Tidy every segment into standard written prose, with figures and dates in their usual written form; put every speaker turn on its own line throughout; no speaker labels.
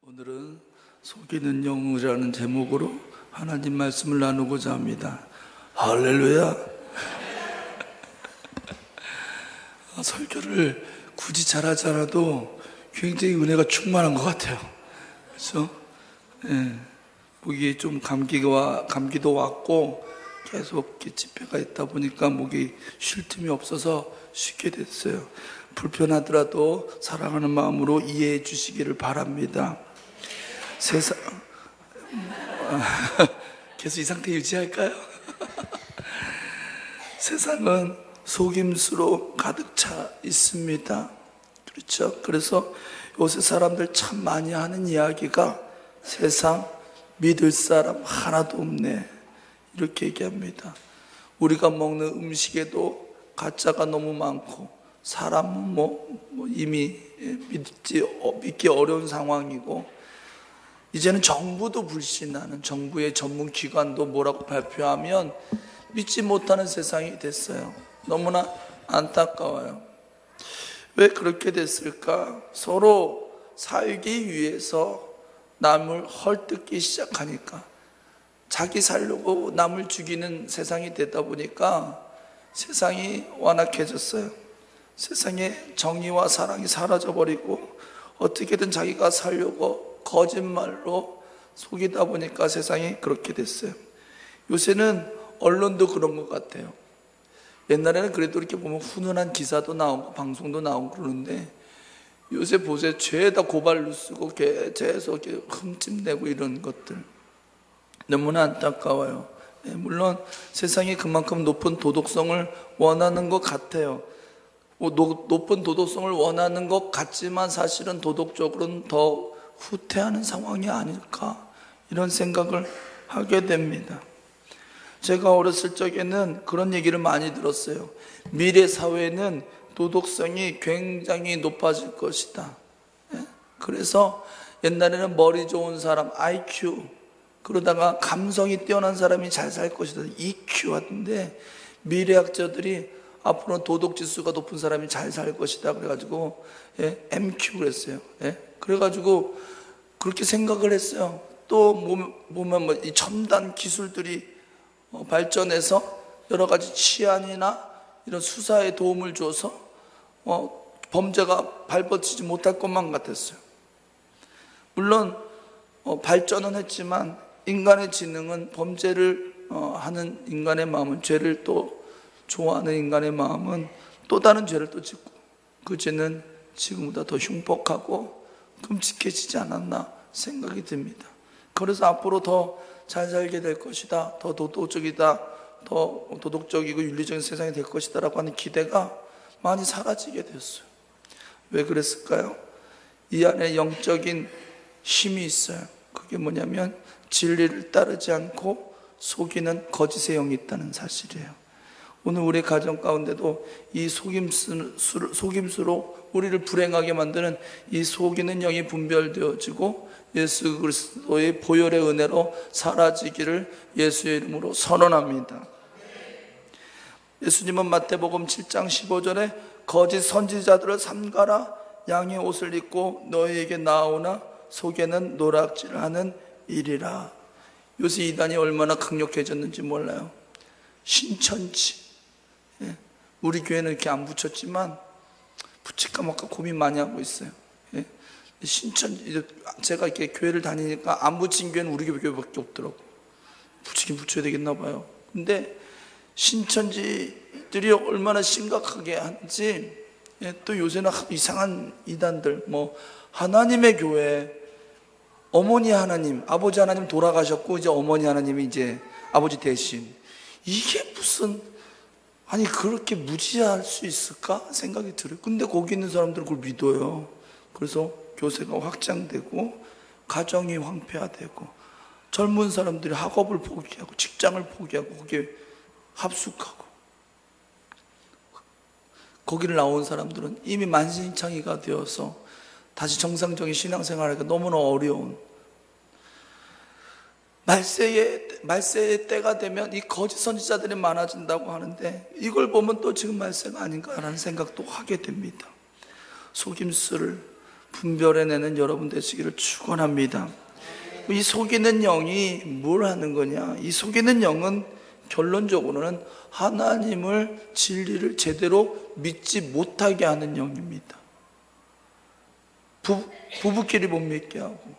오늘은 속이는 영이라는 제목으로 하나님 말씀을 나누고자 합니다. 할렐루야. 설교를 굳이 잘하지 않아도 굉장히 은혜가 충만한 것 같아요. 그렇죠? 예. 목이 좀 감기도 왔고 계속 집회가 있다 보니까 목이 쉴 틈이 없어서 쉬게 됐어요. 불편하더라도 사랑하는 마음으로 이해해 주시기를 바랍니다. 세상 계속 이 상태 유지할까요? 세상은 속임수로 가득 차 있습니다. 그렇죠? 그래서 요새 사람들 참 많이 하는 이야기가 세상 믿을 사람 하나도 없네, 이렇게 얘기합니다. 우리가 먹는 음식에도 가짜가 너무 많고 사람은 이미 믿기 어려운 상황이고, 이제는 정부도 불신하는, 정부의 전문기관도 뭐라고 발표하면 믿지 못하는 세상이 됐어요. 너무나 안타까워요. 왜 그렇게 됐을까? 서로 살기 위해서 남을 헐뜯기 시작하니까, 자기 살려고 남을 죽이는 세상이 되다 보니까 세상이 완악해졌어요. 세상에 정의와 사랑이 사라져버리고 어떻게든 자기가 살려고 거짓말로 속이다 보니까 세상이 그렇게 됐어요. 요새는 언론도 그런 것 같아요. 옛날에는 그래도 이렇게 보면 훈훈한 기사도 나오고 방송도 나오고 그러는데, 요새 보세요. 죄에다 고발로 쓰고 계속 이렇게 흠집내고 이런 것들 너무나 안타까워요. 물론 세상이 그만큼 높은 도덕성을 원하는 것 같아요. 높은 도덕성을 원하는 것 같지만 사실은 도덕적으로는 더 후퇴하는 상황이 아닐까, 이런 생각을 하게 됩니다. 제가 어렸을 적에는 그런 얘기를 많이 들었어요. 미래 사회는 도덕성이 굉장히 높아질 것이다. 그래서 옛날에는 머리 좋은 사람, IQ, 그러다가 감성이 뛰어난 사람이 잘 살 것이다, EQ 하던데, 미래학자들이 앞으로는 도덕지수가 높은 사람이 잘 살 것이다 그래가지고 MQ 그랬어요. 그래가지고 그렇게 생각을 했어요. 또 보면 이 첨단 기술들이 발전해서 여러 가지 치안이나 이런 수사에 도움을 줘서 범죄가 발버치지 못할 것만 같았어요. 물론 발전은 했지만 인간의 지능은, 범죄를 하는 인간의 마음은, 죄를 또 좋아하는 인간의 마음은 또 다른 죄를 또 짓고, 그 죄는 지금보다 더 흉폭하고 끔찍해지지 않았나 생각이 듭니다. 그래서 앞으로 더 잘 살게 될 것이다, 더 도덕적이다, 더 도덕적이고 윤리적인 세상이 될 것이다 라고 하는 기대가 많이 사라지게 됐어요. 왜 그랬을까요? 이 안에 영적인 힘이 있어요. 그게 뭐냐면 진리를 따르지 않고 속이는 거짓의 영이 있다는 사실이에요. 오늘 우리 가정 가운데도 이 속임수로 우리를 불행하게 만드는 이 속이는 영이 분별되어지고 예수 그리스도의 보혈의 은혜로 사라지기를 예수의 이름으로 선언합니다. 예수님은 마태복음 7장 15절에 거짓 선지자들을 삼가라, 양의 옷을 입고 너희에게 나오나 속에는 노략질하는 일이라. 요새 이단이 얼마나 강력해졌는지 몰라요. 신천지, 우리 교회는 이렇게 안 붙였지만 붙일까 말까 고민 많이 하고 있어요. 신천지, 제가 이렇게 교회를 다니니까 안 붙인 교회는 우리 교회밖에 없더라고. 붙이긴 붙여야 되겠나 봐요. 근데 신천지들이 얼마나 심각하게 하는지, 또 요새는 이상한 이단들, 하나님의 교회, 어머니 하나님, 아버지 하나님 돌아가셨고 이제 어머니 하나님이 이제 아버지 대신, 이게 무슨, 아니 그렇게 무지할 수 있을까 생각이 들어요. 근데 거기 있는 사람들은 그걸 믿어요. 그래서 교세가 확장되고 가정이 황폐화되고 젊은 사람들이 학업을 포기하고 직장을 포기하고 거기에 합숙하고, 거기를 나온 사람들은 이미 만신창이가 되어서 다시 정상적인 신앙생활하기가 너무나 어려운, 말세의 때가 되면 이 거짓 선지자들이 많아진다고 하는데, 이걸 보면 또 지금 말세가 아닌가라는 생각도 하게 됩니다. 속임수를 분별해내는 여러분 되시기를 축원합니다. 이 속이는 영이 뭘 하는 거냐? 이 속이는 영은 결론적으로는 하나님을, 진리를 제대로 믿지 못하게 하는 영입니다. 부부끼리 못 믿게 하고,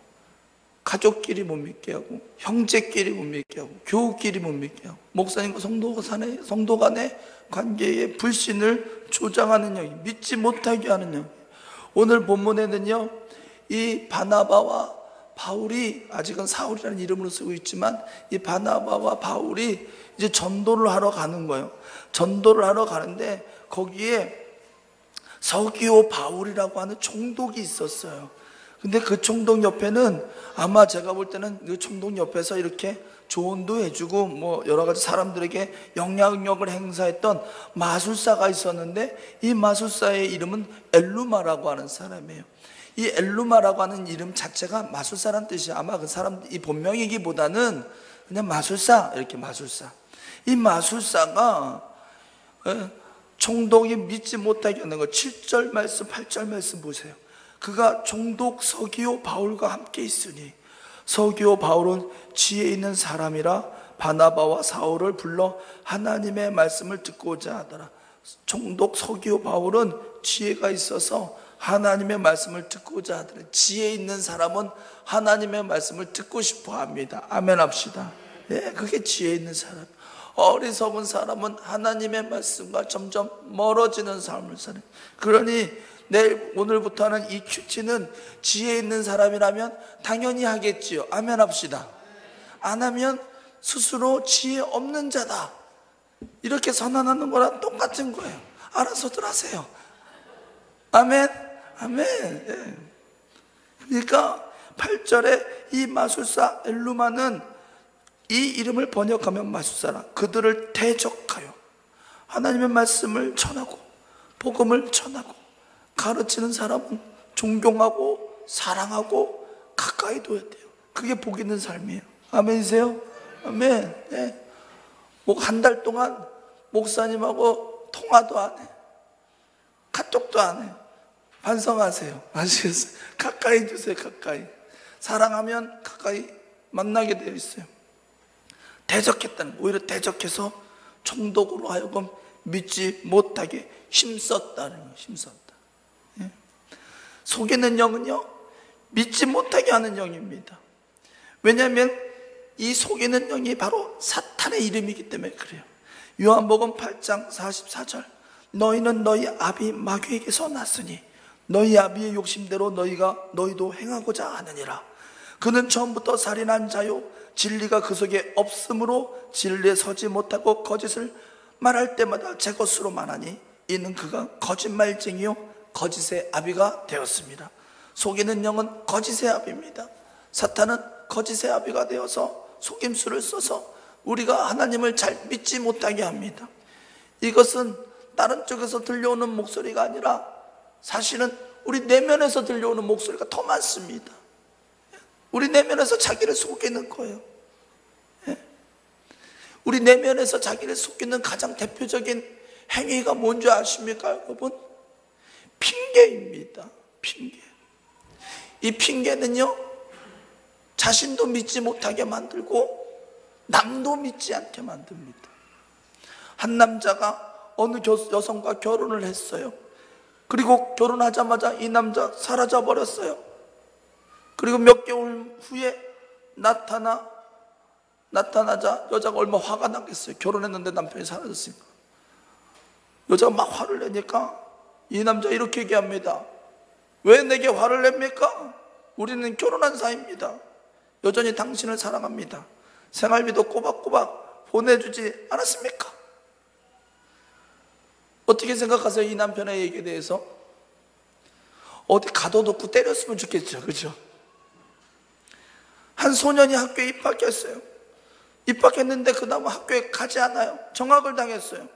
가족끼리 못 믿게 하고, 형제끼리 못 믿게 하고, 교우끼리 못 믿게 하고, 목사님과 성도 간의 관계에 불신을 조장하는 영이, 믿지 못하게 하는 영. 오늘 본문에는요, 이 바나바와 바울이, 아직은 사울이라는 이름으로 쓰고 있지만, 이 바나바와 바울이 이제 전도를 하러 가는 거예요. 전도를 하러 가는데 거기에 서기오 바울이라고 하는 총독이 있었어요. 근데 그 총독 옆에는, 아마 제가 볼 때는 그 총독 옆에서 이렇게 조언도 해주고 뭐 여러 가지 사람들에게 영향력을 행사했던 마술사가 있었는데, 이 마술사의 이름은 엘루마라고 하는 사람이에요. 이 엘루마라고 하는 이름 자체가 마술사란 뜻이에요. 아마 그 사람 이 본명이기보다는 그냥 마술사, 이렇게 마술사. 이 마술사가 총독이 믿지 못하게 하는 거, 7절 말씀 8절 말씀 보세요. 그가 총독 서기오 바울과 함께 있으니 서기오 바울은 지혜 있는 사람이라 바나바와 사울을 불러 하나님의 말씀을 듣고자 하더라. 총독 서기오 바울은 지혜가 있어서 하나님의 말씀을 듣고자 하더라. 지혜 있는 사람은 하나님의 말씀을 듣고 싶어 합니다. 아멘 합시다. 예, 그게 지혜 있는 사람. 어리석은 사람은 하나님의 말씀과 점점 멀어지는 삶을 사는. 그러니 오늘부터는 이 큐티는 지혜 있는 사람이라면 당연히 하겠지요. 아멘 합시다. 안 하면 스스로 지혜 없는 자다, 이렇게 선언하는 거랑 똑같은 거예요. 알아서들 하세요. 아멘. 아멘. 예. 그러니까 8절에 이 마술사 엘루마는 이 이름을 번역하면 마술사라, 그들을 대적하여 하나님의 말씀을 전하고 복음을 전하고 가르치는 사람은 존경하고 사랑하고 가까이 둬야 돼요. 그게 복 있는 삶이에요. 아멘이세요? 아멘. 네. 한 달 동안 목사님하고 통화도 안 해, 카톡도 안 해. 반성하세요. 아시겠어요? 가까이 두세요. 가까이. 사랑하면 가까이 만나게 되어 있어요. 대적했다는, 오히려 대적해서 총독으로 하여금 믿지 못하게 힘썼다는 거예요. 힘썼다. 예? 속이는 영은요, 믿지 못하게 하는 영입니다. 왜냐하면 이 속이는 영이 바로 사탄의 이름이기 때문에 그래요. 요한복음 8장 44절, 너희는 너희 아비 마귀에게서 났으니 너희 아비의 욕심대로 너희도 행하고자 하느니라. 그는 처음부터 살인한 자요, 진리가 그 속에 없으므로 진리에 서지 못하고 거짓을 말할 때마다 제 것으로 말하니 이는 그가 거짓말쟁이요 거짓의 아비가 되었습니다. 속이는 영은 거짓의 아비입니다. 사탄은 거짓의 아비가 되어서 속임수를 써서 우리가 하나님을 잘 믿지 못하게 합니다. 이것은 다른 쪽에서 들려오는 목소리가 아니라 사실은 우리 내면에서 들려오는 목소리가 더 많습니다. 우리 내면에서 자기를 속이는 거예요. 우리 내면에서 자기를 속이는 가장 대표적인 행위가 뭔지 아십니까, 여러분? 핑계입니다. 핑계. 이 핑계는요, 자신도 믿지 못하게 만들고 남도 믿지 않게 만듭니다. 한 남자가 어느 여성과 결혼을 했어요. 그리고 결혼하자마자 이 남자 사라져 버렸어요. 그리고 몇 개월 후에 나타나자 여자가 얼마나 화가 났겠어요. 결혼했는데 남편이 사라졌으니까. 여자가 막 화를 내니까 이 남자 이렇게 얘기합니다. 왜 내게 화를 냅니까? 우리는 결혼한 사이입니다. 여전히 당신을 사랑합니다. 생활비도 꼬박꼬박 보내주지 않았습니까? 어떻게 생각하세요? 이 남편의 얘기에 대해서? 어디 가둬놓고 때렸으면 좋겠죠. 그죠? 한 소년이 학교에 입학했어요. 입학했는데 그 다음 학교에 가지 않아요. 정학을 당했어요.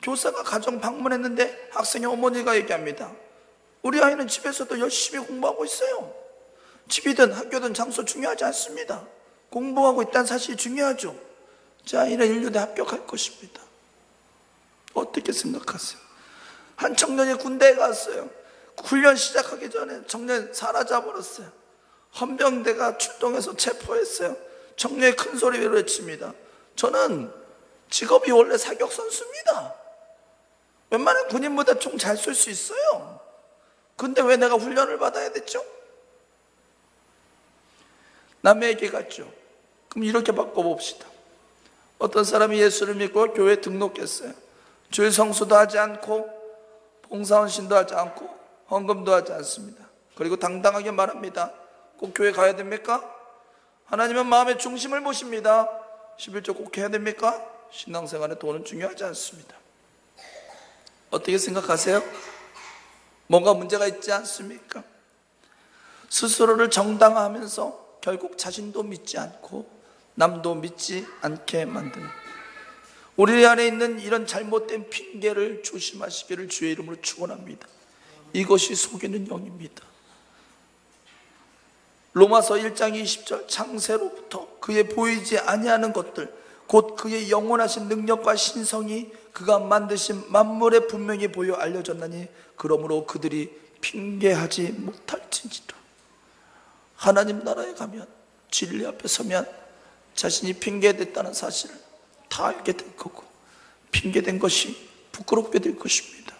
교사가 가정 방문했는데 학생의 어머니가 얘기합니다. 우리 아이는 집에서도 열심히 공부하고 있어요. 집이든 학교든 장소 중요하지 않습니다. 공부하고 있다는 사실이 중요하죠. 자, 이런 인류대 합격할 것입니다. 어떻게 생각하세요? 한 청년이 군대에 갔어요. 훈련 시작하기 전에 청년 사라져버렸어요. 헌병대가 출동해서 체포했어요. 청년이 큰 소리로 외칩니다. 저는 직업이 원래 사격 선수입니다. 웬만한 군인보다 총 잘 쏠 수 있어요. 근데 왜 내가 훈련을 받아야 됐죠? 남의 얘기 같죠? 그럼 이렇게 바꿔봅시다. 어떤 사람이 예수를 믿고 교회에 등록했어요. 주일 성수도 하지 않고 봉사헌신도 하지 않고 헌금도 하지 않습니다. 그리고 당당하게 말합니다. 꼭 교회 가야 됩니까? 하나님은 마음의 중심을 보십니다. 11조 꼭 해야 됩니까? 신앙생활에 돈은 중요하지 않습니다. 어떻게 생각하세요? 뭔가 문제가 있지 않습니까? 스스로를 정당화하면서 결국 자신도 믿지 않고 남도 믿지 않게 만드는, 우리 안에 있는 이런 잘못된 핑계를 조심하시기를 주의 이름으로 축원합니다. 이것이 속이는 영입니다. 로마서 1장 20절, 창세로부터 그의 보이지 아니하는 것들 곧 그의 영원하신 능력과 신성이 그가 만드신 만물에 분명히 보여 알려졌나니 그러므로 그들이 핑계하지 못할지니라. 하나님 나라에 가면, 진리 앞에 서면 자신이 핑계됐다는 사실을 다 알게 될 거고, 핑계된 것이 부끄럽게 될 것입니다.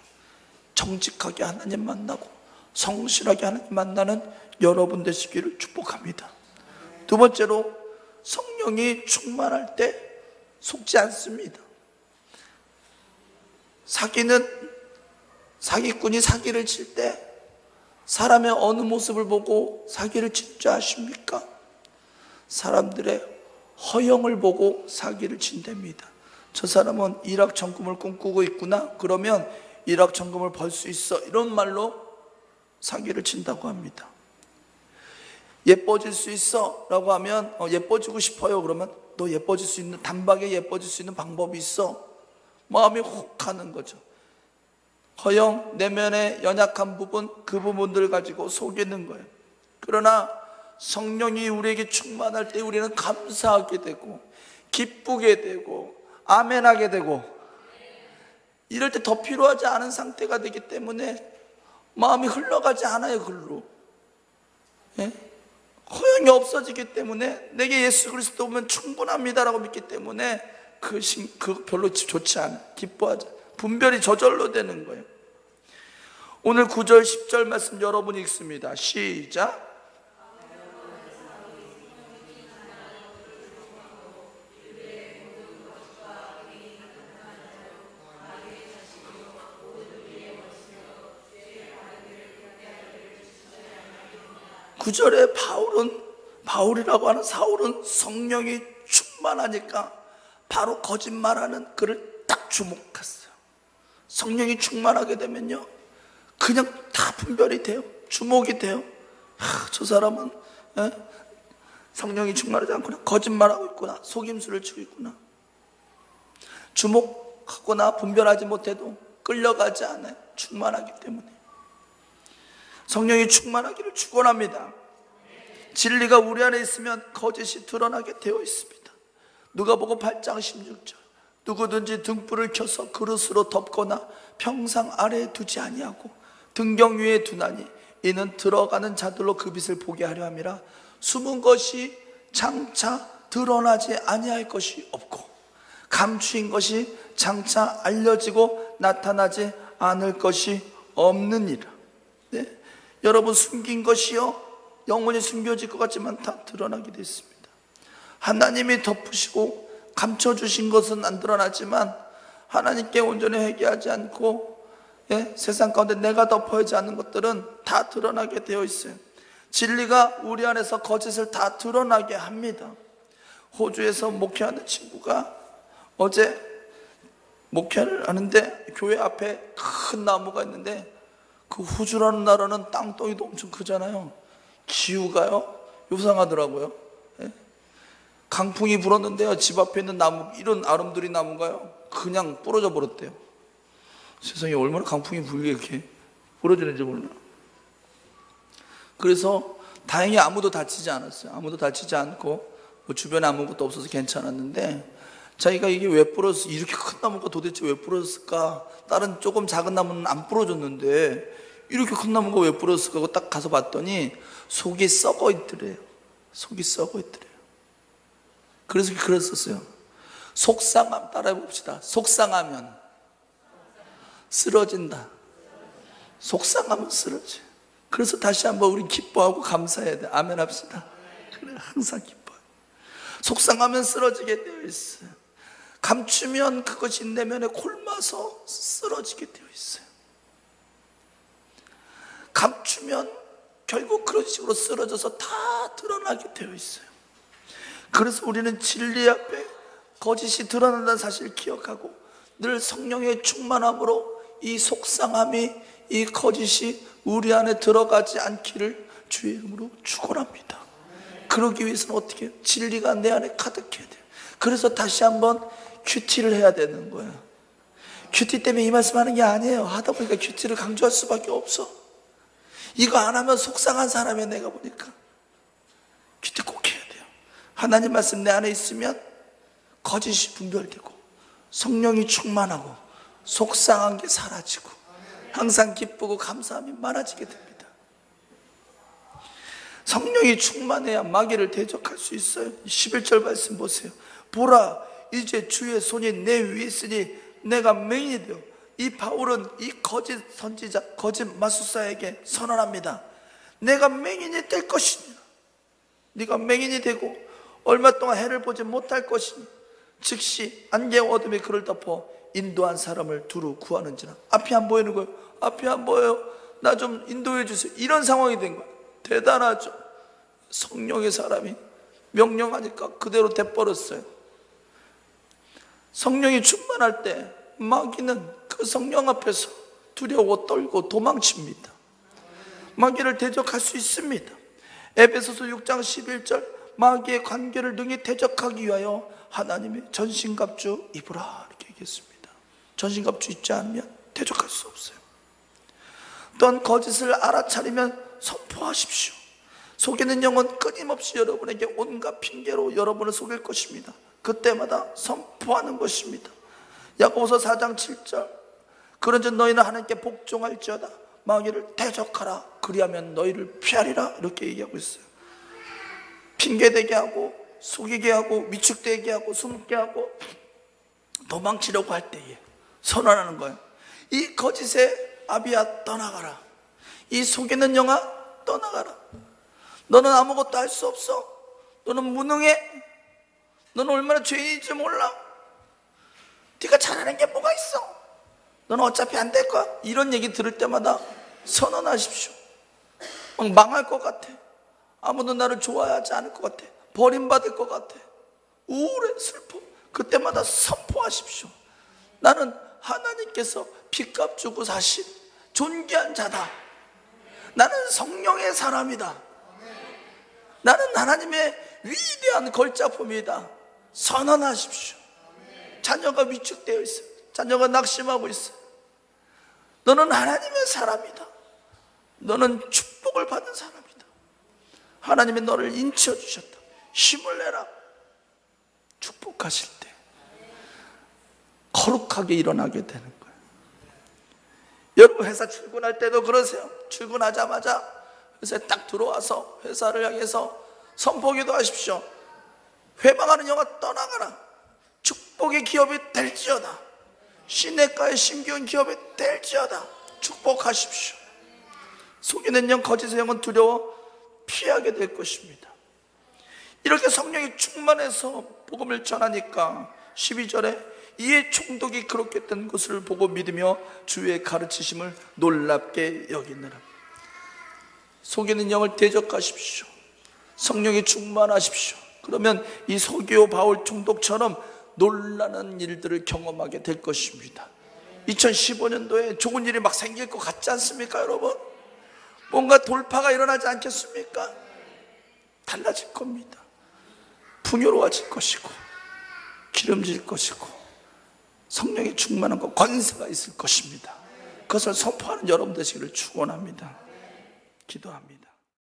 정직하게 하나님 만나고 성실하게 하나님 만나는 여러분 되시기를 축복합니다. 두 번째로, 성령이 충만할 때 속지 않습니다. 사기꾼이 사기를 칠 때 사람의 어느 모습을 보고 사기를 친 줄 아십니까? 사람들의 허영을 보고 사기를 친답니다. 저 사람은 일확천금을 꿈꾸고 있구나, 그러면 일확천금을 벌 수 있어, 이런 말로 사기를 친다고 합니다. 예뻐질 수 있어 라고 하면 예뻐지고 싶어요, 그러면 너 예뻐질 수 있는, 단박에 예뻐질 수 있는 방법이 있어, 마음이 혹하는 거죠. 허영, 내면의 연약한 부분, 그 부분들을 가지고 속이는 거예요. 그러나 성령이 우리에게 충만할 때 우리는 감사하게 되고 기쁘게 되고 아멘하게 되고, 이럴 때 더 필요하지 않은 상태가 되기 때문에 마음이 흘러가지 않아요, 글로. 예? 허영이 없어지기 때문에 내게 예수 그리스도 오면 충분합니다라고 믿기 때문에 그 별로 좋지 않아, 기뻐하지, 분별이 저절로 되는 거예요. 오늘 9절 10절 말씀 여러분이 읽습니다. 시작. 구절에 바울이라고 하는 사울은 성령이 충만하니까 바로 거짓말하는 그를 딱 주목했어요. 성령이 충만하게 되면요, 그냥 다 분별이 돼요. 주목이 돼요. 저 사람은 성령이 충만하지 않구나, 거짓말하고 있구나, 속임수를 치고 있구나. 주목하거나 분별하지 못해도 끌려가지 않아요. 충만하기 때문에. 성령이 충만하기를 축원합니다. 진리가 우리 안에 있으면 거짓이 드러나게 되어 있습니다. 누가복음 8장 16절, 누구든지 등불을 켜서 그릇으로 덮거나 평상 아래에 두지 아니하고 등경 위에 두나니 이는 들어가는 자들로 그 빛을 보게 하려 함이라. 숨은 것이 장차 드러나지 아니할 것이 없고 감추인 것이 장차 알려지고 나타나지 않을 것이 없느니라. 네? 여러분, 숨긴 것이요 영원히 숨겨질 것 같지만 다 드러나게 되어 있습니다. 하나님이 덮으시고 감춰주신 것은 안 드러나지만 하나님께 온전히 회개하지 않고 세상 가운데 내가 덮어야지 않는 것들은 다 드러나게 되어 있어요. 진리가 우리 안에서 거짓을 다 드러나게 합니다. 호주에서 목회하는 친구가 어제 목회를 하는데 교회 앞에 큰 나무가 있는데, 그 호주라는 나라는 땅덩이도 엄청 크잖아요. 기후가요 요상하더라고요. 강풍이 불었는데요, 집 앞에 있는 나무, 이런 아름드리 나무가요 그냥 부러져 버렸대요. 세상에 얼마나 강풍이 불게 이렇게 부러지는지 몰라. 그래서 다행히 아무도 다치지 않았어요. 아무도 다치지 않고 뭐 주변에 아무것도 없어서 괜찮았는데 자기가 이게 왜 부러졌어? 이렇게 큰 나무가 도대체 왜 부러졌을까? 다른 조금 작은 나무는 안 부러졌는데 이렇게 큰 나무가 왜 부러졌을까? 하고 딱 가서 봤더니 속이 썩어 있더래요. 속이 썩어 있더래요. 그래서 그랬었어요. 속상함 따라해 봅시다. 속상하면 쓰러진다. 속상하면 쓰러져. 그래서 다시 한번 우리 기뻐하고 감사해야 돼. 아멘 합시다. 그래, 항상 기뻐요. 속상하면 쓰러지게 되어 있어요. 감추면 그것이 내면에 곪아서 쓰러지게 되어 있어요. 감추면 결국 그런 식으로 쓰러져서 다 드러나게 되어 있어요. 그래서 우리는 진리 앞에 거짓이 드러난다는 사실을 기억하고 늘 성령의 충만함으로 이 속상함이, 이 거짓이 우리 안에 들어가지 않기를 주의 이름으로 축원합니다. 그러기 위해서는 어떻게 해요? 진리가 내 안에 가득해야 돼요. 그래서 다시 한번 큐티를 해야 되는 거예요. 큐티 때문에 이 말씀하는 게 아니에요. 하다 보니까 큐티를 강조할 수밖에 없어. 이거 안 하면 속상한 사람이야. 내가 보니까 큐티 꼭 해야 돼요. 하나님 말씀 내 안에 있으면 거짓이 분별되고 성령이 충만하고 속상한 게 사라지고 항상 기쁘고 감사함이 많아지게 됩니다. 성령이 충만해야 마귀를 대적할 수 있어요. 11절 말씀 보세요. 보라, 이제 주의 손이 내 위에 있으니 내가 맹인이 되어 이 바울은 이 거짓 선지자, 거짓 마술사에게 선언합니다. 내가 맹인이 될 것이니 네가 맹인이 되고 얼마 동안 해를 보지 못할 것이니 즉시 안개와 어둠이 그를 덮어 인도한 사람을 두루 구하는지라. 앞이 안 보이는 거예요. 앞이 안 보여요. 나 좀 인도해 주세요. 이런 상황이 된 거예요. 대단하죠. 성령의 사람이 명령하니까 그대로 돼버렸어요. 성령이 충만할 때 마귀는 그 성령 앞에서 두려워 떨고 도망칩니다. 마귀를 대적할 수 있습니다. 에베소서 6장 11절 마귀의 관계를 능히 대적하기 위하여 하나님의 전신갑주 입으라 이렇게 얘기했습니다. 전신갑주 입지 않으면 대적할 수 없어요. 또한 거짓을 알아차리면 선포하십시오. 속이는 영은 끊임없이 여러분에게 온갖 핑계로 여러분을 속일 것입니다. 그때마다 선포하는 것입니다. 야고보서 4장 7절 그런즉 너희는 하나님께 복종할지어다 마귀를 대적하라 그리하면 너희를 피하리라 이렇게 얘기하고 있어요. 핑계대게 하고 속이게 하고 위축되게 하고 숨게 하고 도망치려고 할 때에 선언하는 거예요. 이 거짓의 아비야 떠나가라. 이 속이는 영아 떠나가라. 너는 아무것도 할 수 없어. 너는 무능해. 너는 얼마나 죄인인지 몰라. 네가 잘하는 게 뭐가 있어. 너는 어차피 안 될 거야. 이런 얘기 들을 때마다 선언하십시오. 막 망할 것 같아. 아무도 나를 좋아하지 않을 것 같아. 버림받을 것 같아. 우울해, 슬퍼. 그때마다 선포하십시오. 나는 하나님께서 빚값 주고 사신 존귀한 자다. 나는 성령의 사람이다. 나는 하나님의 위대한 걸작품이다. 선언하십시오. 자녀가 위축되어 있어요. 자녀가 낙심하고 있어요. 너는 하나님의 사람이다. 너는 축복을 받은 사람이다. 하나님이 너를 인치어 주셨다. 힘을 내라. 축복하실 때 거룩하게 일어나게 되는 거예요. 여러분 회사 출근할 때도 그러세요. 출근하자마자 회사에 딱 들어와서 회사를 향해서 선포기도 하십시오. 회방하는 영아 떠나가라. 축복의 기업이 될지어다. 시내가의 심기운 기업이 될지어다. 축복하십시오. 속이는 영 거짓의 영은 두려워 피하게 될 것입니다. 이렇게 성령이 충만해서 복음을 전하니까 12절에 이에 총독이 그렇게 된 것을 보고 믿으며 주의 가르치심을 놀랍게 여기느라. 속이는 영을 대적하십시오. 성령이 충만하십시오. 그러면 이 서기오 바울 총독처럼 놀라는 일들을 경험하게 될 것입니다. 2015년도에 좋은 일이 막 생길 것 같지 않습니까, 여러분? 뭔가 돌파가 일어나지 않겠습니까? 달라질 겁니다. 풍요로워질 것이고 기름질 것이고 성령의 충만한 것, 권세가 있을 것입니다. 그것을 선포하는 여러분 되시기를 축원합니다. 기도합니다.